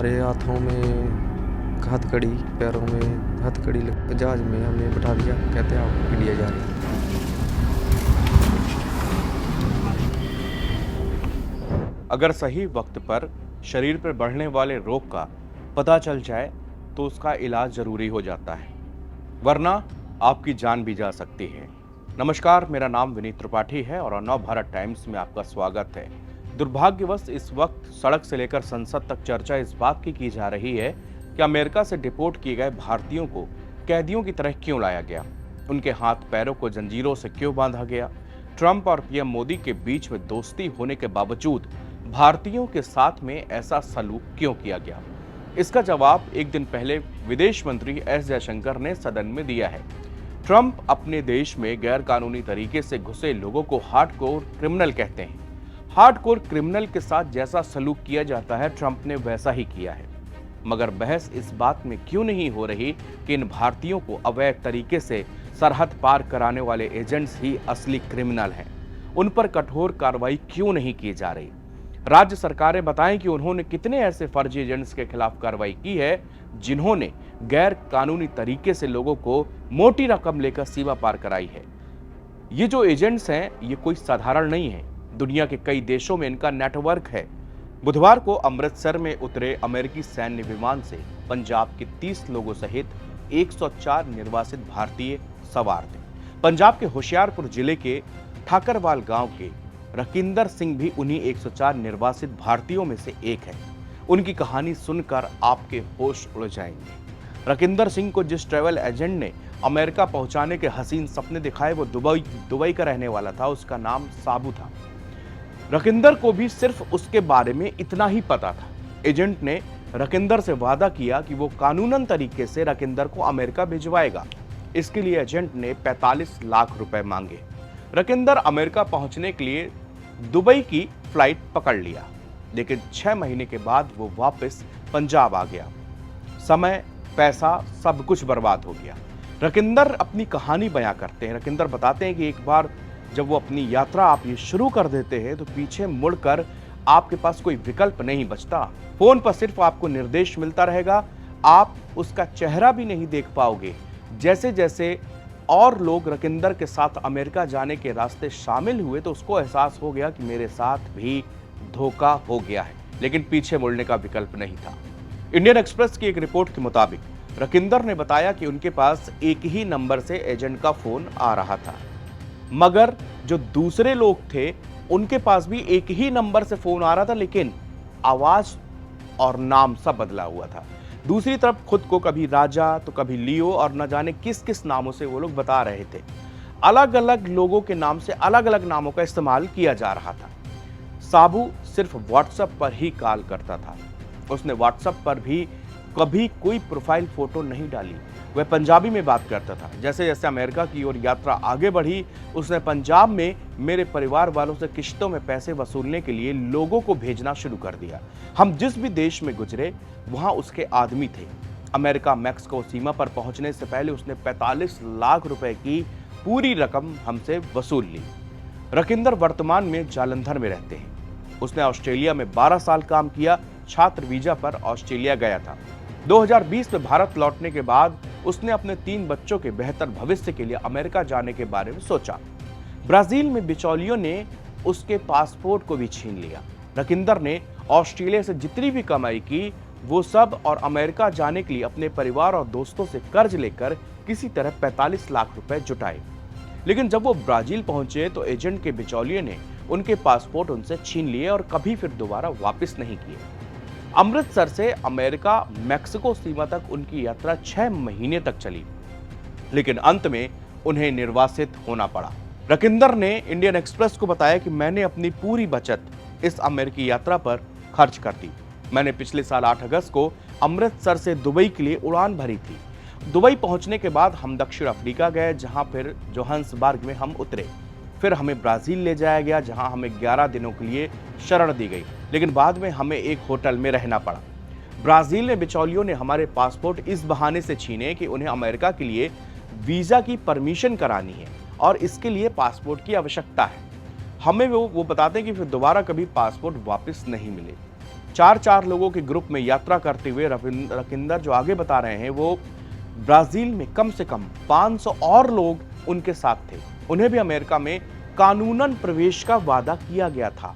हमारे हाथों में हथकड़ी, पैरों में हथकड़ी लग जहाज में हमें बैठा दिया, कहते हैं आप इंडिया जा रहे हैं। अगर सही वक्त पर शरीर पर बढ़ने वाले रोग का पता चल जाए तो उसका इलाज जरूरी हो जाता है, वरना आपकी जान भी जा सकती है। नमस्कार, मेरा नाम विनीत त्रिपाठी है और नव भारत टाइम्स में आपका स्वागत है। दुर्भाग्यवश इस वक्त सड़क से लेकर संसद तक चर्चा इस बात की जा रही है कि अमेरिका से डिपोर्ट किए गए भारतीयों को कैदियों की तरह क्यों लाया गया, उनके हाथ पैरों को जंजीरों से क्यों बांधा गया। ट्रंप और पीएम मोदी के बीच में दोस्ती होने के बावजूद भारतीयों के साथ में ऐसा सलूक क्यों किया गया, इसका जवाब एक दिन पहले विदेश मंत्री एस जयशंकर ने सदन में दिया है। ट्रंप अपने देश में गैर कानूनी तरीके से घुसे लोगों को हार्डकोर क्रिमिनल कहते हैं। हार्डकोर क्रिमिनल के साथ जैसा सलूक किया जाता है, ट्रंप ने वैसा ही किया है। मगर बहस इस बात में क्यों नहीं हो रही कि इन भारतीयों को अवैध तरीके से सरहद पार कराने वाले एजेंट्स ही असली क्रिमिनल हैं। उन पर कठोर कार्रवाई क्यों नहीं की जा रही। राज्य सरकारें बताएं कि उन्होंने कितने ऐसे फर्जी एजेंट्स के खिलाफ कार्रवाई की है जिन्होंने गैर कानूनी तरीके से लोगों को मोटी रकम लेकर सीमा पार कराई है। ये जो एजेंट्स हैं, ये कोई साधारण नहीं है। दुनिया के कई देशों में इनका नेटवर्क है। बुधवार को अमृतसर में उतरे अमेरिकी सैन्य विमान से पंजाब के 30 लोगों सहित 104 निर्वासित भारतीय सवार थे। पंजाब के होशियारपुर जिले के ठाकरवाल गांव के रकिंदर सिंह भी उन्हीं 104 निर्वासित भारतीयों में से एक है। उनकी कहानी सुनकर आपके होश उड़ जाएंगे। रकिंदर सिंह को जिस ट्रैवल एजेंट ने अमेरिका पहुंचाने के हसीन सपने दिखाए, वो दुबई का रहने वाला था। उसका नाम साबू था। रकिंदर को भी सिर्फ उसके बारे में इतना ही पता था। एजेंट ने रकिंदर से वादा किया कि वो कानूनन तरीके से रकिंदर को अमेरिका भिजवाएगा। इसके लिए एजेंट ने 45 लाख रुपए मांगे। रकिंदर अमेरिका पहुंचने के लिए दुबई की फ्लाइट पकड़ लिया, लेकिन 6 महीने के बाद वो वापस पंजाब आ गया। समय, पैसा, सब कुछ बर्बाद हो गया। रकिंदर अपनी कहानी बयां करते हैं। रकिंदर बताते हैं कि एक बार जब वो अपनी यात्रा आप ये शुरू कर देते हैं तो पीछे मुड़कर आपके पास कोई विकल्प नहीं बचता। फोन पर सिर्फ आपको निर्देश मिलता रहेगा, आप उसका चेहरा भी नहीं देख पाओगे। जैसे जैसे और लोग रकिंदर के साथ अमेरिका जाने के रास्ते शामिल हुए तो उसको एहसास हो गया कि मेरे साथ भी धोखा हो गया है, लेकिन पीछे मुड़ने का विकल्प नहीं था। इंडियन एक्सप्रेस की एक रिपोर्ट के मुताबिक रकिंदर ने बताया कि उनके पास एक ही नंबर से एजेंट का फोन आ रहा था, मगर जो दूसरे लोग थे उनके पास भी एक ही नंबर से फोन आ रहा था, लेकिन आवाज और नाम सब बदला हुआ था। दूसरी तरफ खुद को कभी राजा तो कभी लियो और न जाने किस किस नामों से वो लोग बता रहे थे। अलग अलग लोगों के नाम से अलग अलग नामों का इस्तेमाल किया जा रहा था। साबू सिर्फ व्हाट्सएप पर ही कॉल करता था। उसने व्हाट्सएप पर भी कभी कोई प्रोफाइल फोटो नहीं डाली। वह पंजाबी में बात करता था। जैसे जैसे अमेरिका की ओर यात्रा आगे बढ़ी, उसने पंजाब में मेरे परिवार वालों से किश्तों में पैसे वसूलने के लिए लोगों को भेजना शुरू कर दिया। हम जिस भी देश में गुजरे वहां उसके आदमी थे। अमेरिका मैक्सिको सीमा पर पहुंचने से पहले उसने 45 लाख रुपए की पूरी रकम हमसे वसूल ली। रकिंदर वर्तमान में जालंधर में रहते हैं। उसने ऑस्ट्रेलिया में 12 साल काम किया। छात्र वीजा पर ऑस्ट्रेलिया गया था। 2020 में भारत लौटने के बाद उसने अपने 3 बच्चों के बेहतर भविष्य के लिए अमेरिका जाने के बारे में सोचा। ब्राजील में बिचौलियों ने उसके पासपोर्ट को भी छीन लिया। रकिंदर ने ऑस्ट्रेलिया से जितनी भी कमाई की वो सब और अमेरिका जाने के लिए अपने परिवार और दोस्तों से कर्ज लेकर किसी तरह 45 लाख रुपए जुटाए। लेकिन जब वो ब्राजील पहुंचे तो एजेंट के बिचौलिए ने उनके पासपोर्ट उनसे छीन लिए और कभी फिर दोबारा वापस नहीं किए। अमृतसर से अमेरिका मैक्सिको सीमा तक उनकी यात्रा 6 महीने तक चली, लेकिन अंत में उन्हें निर्वासित होना पड़ा। रकिंदर ने इंडियन एक्सप्रेस को बताया कि मैंने अपनी पूरी बचत इस अमेरिकी यात्रा पर खर्च कर दी। मैंने पिछले साल 8 अगस्त को अमृतसर से दुबई के लिए उड़ान भरी थी। दुबई पहुंचने के बाद हम दक्षिण अफ्रीका गए, जहां फिर जोहान्सबर्ग में हम उतरे। फिर हमें ब्राजील ले जाया गया, जहां हमें 11 दिनों के लिए शरण दी गई, लेकिन बाद में हमें एक होटल में रहना पड़ा। ब्राजील में बिचौलियों ने हमारे पासपोर्ट इस बहाने से छीने कि उन्हें अमेरिका के लिए वीजा की परमिशन करानी है और इसके लिए पासपोर्ट की आवश्यकता है। हमें वो बताते हैं कि फिर दोबारा कभी पासपोर्ट वापस नहीं मिले। 4 लोगों के ग्रुप में यात्रा करते हुए रकिंदर जो आगे बता रहे हैं, वो ब्राजील में कम से कम 500 और लोग उनके साथ थे। उन्हें भी अमेरिका में कानूनन प्रवेश का वादा किया गया था।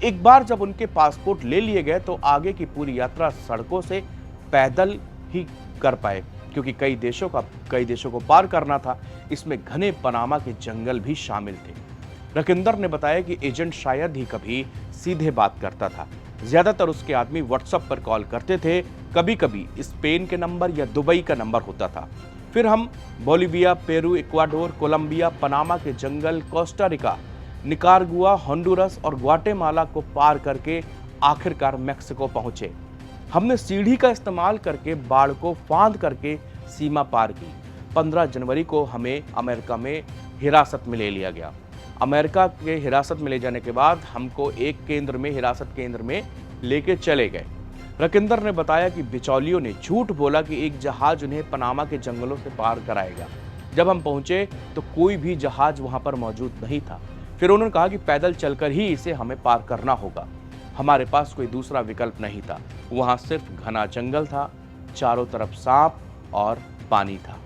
एक बार जब उनके पासपोर्ट ले लिए गए तो आगे की पूरी यात्रा सड़कों से पैदल ही कर पाए, क्योंकि कई देशों को पार करना था। इसमें घने पनामा के जंगल भी शामिल थे। रकिंदर ने बताया कि एजेंट शायद ही कभी सीधे बात करता था। ज्यादातर उसके आदमी व्हाट्सएप पर कॉल करते थे, कभी कभी स्पेन के नंबर या दुबई का नंबर होता था। फिर हम Bolivia, Peru, Ecuador, Colombia, Panama के जंगल, कोस्टा रिका, निकारागुआ, होंडुरस और ग्वाटेमाला को पार करके आखिरकार मेक्सिको पहुंचे। हमने सीढ़ी का इस्तेमाल करके बाढ़ को फांद करके सीमा पार की। 15 जनवरी को हमें अमेरिका में हिरासत में ले लिया गया। अमेरिका के हिरासत में ले जाने के बाद हमको एक हिरासत केंद्र में लेके चले गए। रकिंदर ने बताया कि बिचौलियों ने झूठ बोला कि एक जहाज उन्हें पनामा के जंगलों से पार कराएगा। जब हम पहुंचे तो कोई भी जहाज वहां पर मौजूद नहीं था। फिर उन्होंने कहा कि पैदल चलकर ही इसे हमें पार करना होगा। हमारे पास कोई दूसरा विकल्प नहीं था। वहां सिर्फ घना जंगल था, चारों तरफ सांप और पानी था।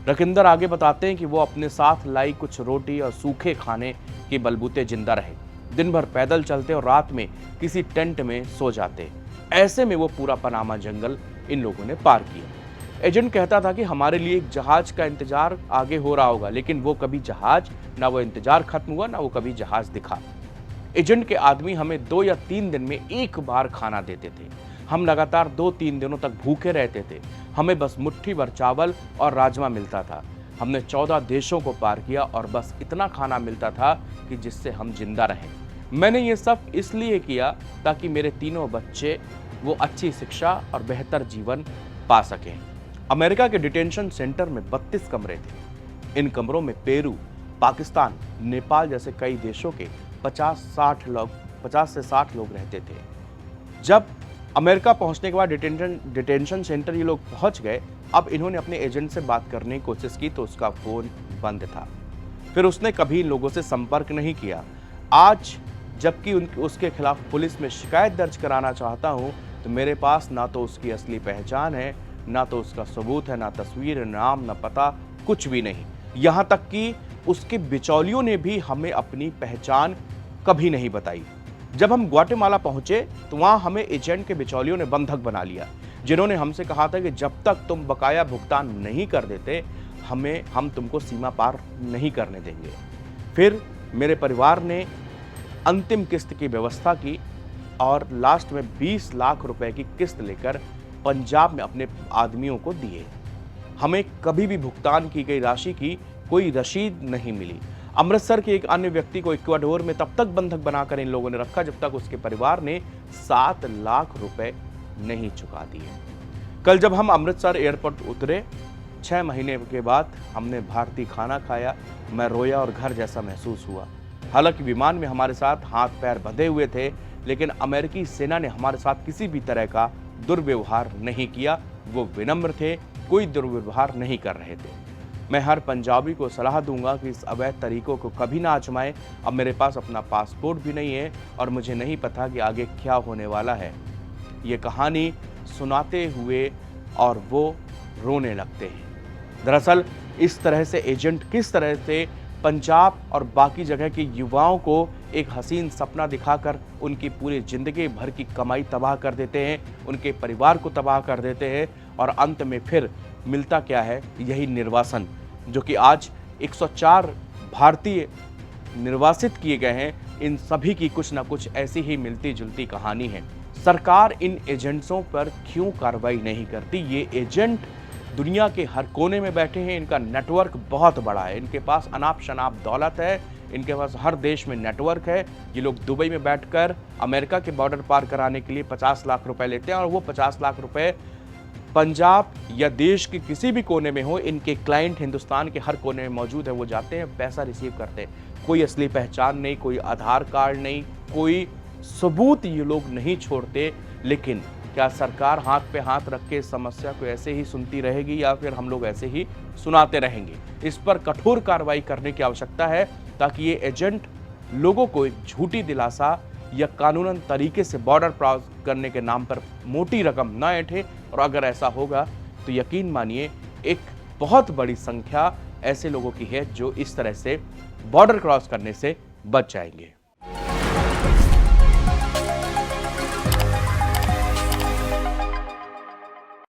रकिंदर आगे बताते हैं कि वो अपने साथ लाई कुछ रोटी और सूखे खाने के बलबूते जिंदा रहे। दिन भर पैदल चलते और रात में किसी टेंट में सो जाते। ऐसे में वो पूरा पनामा जंगल इन लोगों ने पार किया। एजेंट कहता था कि हमारे लिए एक जहाज का इंतजार आगे हो रहा होगा, लेकिन वो कभी जहाज, ना वो इंतजार खत्म हुआ, ना वो कभी जहाज दिखा। एजेंट के आदमी हमें 2 या 3 दिन में एक बार खाना देते थे। हम लगातार 2-3 दिनों तक भूखे रहते थे। हमें बस मुट्ठी भर चावल और राजमा मिलता था। हमने 14 देशों को पार किया और बस इतना खाना मिलता था कि जिससे हम जिंदा रहें। मैंने ये सब इसलिए किया ताकि मेरे तीनों बच्चे वो अच्छी शिक्षा और बेहतर जीवन पा सकें। अमेरिका के डिटेंशन सेंटर में 32 कमरे थे। इन कमरों में पेरू, पाकिस्तान, नेपाल जैसे कई देशों के 50 से 60 लोग रहते थे। जब अमेरिका पहुंचने के बाद डिटेंशन सेंटर ये लोग पहुंच गए, अब इन्होंने अपने एजेंट से बात करने की कोशिश की तो उसका फोन बंद था। फिर उसने कभी इन लोगों से संपर्क नहीं किया। आज जबकि उसके खिलाफ पुलिस में शिकायत दर्ज कराना चाहता हूं तो मेरे पास ना तो उसकी असली पहचान है, ना तो उसका सबूत है, ना तस्वीर, नाम, ना पता, कुछ भी नहीं। यहां तक कि उसके बिचौलियों ने भी हमें अपनी पहचान कभी नहीं बताई। जब हम ग्वाटेमाला पहुंचे तो वहां हमें एजेंट के बिचौलियों ने बंधक बना लिया, जिन्होंने हमसे कहा था कि जब तक तुम बकाया भुगतान नहीं कर देते हम तुमको सीमा पार नहीं करने देंगे। फिर मेरे परिवार ने अंतिम किस्त की व्यवस्था की और लास्ट में 20 लाख रुपए की किस्त लेकर पंजाब में अपने आदमियों को दिए। हमें कभी भी भुगतान की गई राशि की कोई रसीद नहीं मिली। अमृतसर के एक अन्य व्यक्ति को इक्वाडोर में तब तक बंधक बनाकर इन लोगों ने रखा जब तक उसके परिवार ने 7 लाख रुपए नहीं चुका दिए। कल जब हम अमृतसर एयरपोर्ट उतरे, 6 महीने के बाद हमने भारतीय खाना खाया। मैं रोया और घर जैसा महसूस हुआ। हालांकि विमान में हमारे साथ हाथ पैर बंधे हुए थे, लेकिन अमेरिकी सेना ने हमारे साथ किसी भी तरह का दुर्व्यवहार नहीं किया। वो विनम्र थे, कोई दुर्व्यवहार नहीं कर रहे थे। मैं हर पंजाबी को सलाह दूंगा कि इस अवैध तरीकों को कभी ना आजमाएं। अब मेरे पास अपना पासपोर्ट भी नहीं है और मुझे नहीं पता कि आगे क्या होने वाला है। ये कहानी सुनाते हुए और वो रोने लगते हैं। दरअसल इस तरह से एजेंट किस तरह से पंजाब और बाकी जगह के युवाओं को एक हसीन सपना दिखाकर उनकी पूरी जिंदगी भर की कमाई तबाह कर देते हैं, उनके परिवार को तबाह कर देते हैं और अंत में फिर मिलता क्या है? यही निर्वासन, जो कि आज 104 भारतीय निर्वासित किए गए हैं। इन सभी की कुछ ना कुछ ऐसी ही मिलती जुलती कहानी है। सरकार इन एजेंट्सों पर क्यों कार्रवाई नहीं करती? ये एजेंट दुनिया के हर कोने में बैठे हैं। इनका नेटवर्क बहुत बड़ा है। इनके पास अनाप शनाप दौलत है। इनके पास हर देश में नेटवर्क है। ये लोग दुबई में बैठकर अमेरिका के बॉर्डर पार कराने के लिए 50 लाख रुपए लेते हैं और वो 50 लाख रुपए पंजाब या देश के किसी भी कोने में हो, इनके क्लाइंट हिंदुस्तान के हर कोने में मौजूद है। वो जाते हैं, पैसा रिसीव करते हैं। कोई असली पहचान नहीं, कोई आधार कार्ड नहीं, कोई सबूत ये लोग नहीं छोड़ते। लेकिन क्या सरकार हाथ पे हाथ रख के इस समस्या को ऐसे ही सुनती रहेगी या फिर हम लोग ऐसे ही सुनाते रहेंगे? इस पर कठोर कार्रवाई करने की आवश्यकता है ताकि ये एजेंट लोगों को एक झूठी दिलासा या कानूनन तरीके से बॉर्डर क्रॉस करने के नाम पर मोटी रकम न ऐंठे। और अगर ऐसा होगा तो यकीन मानिए एक बहुत बड़ी संख्या ऐसे लोगों की है जो इस तरह से बॉर्डर क्रॉस करने से बच जाएंगे।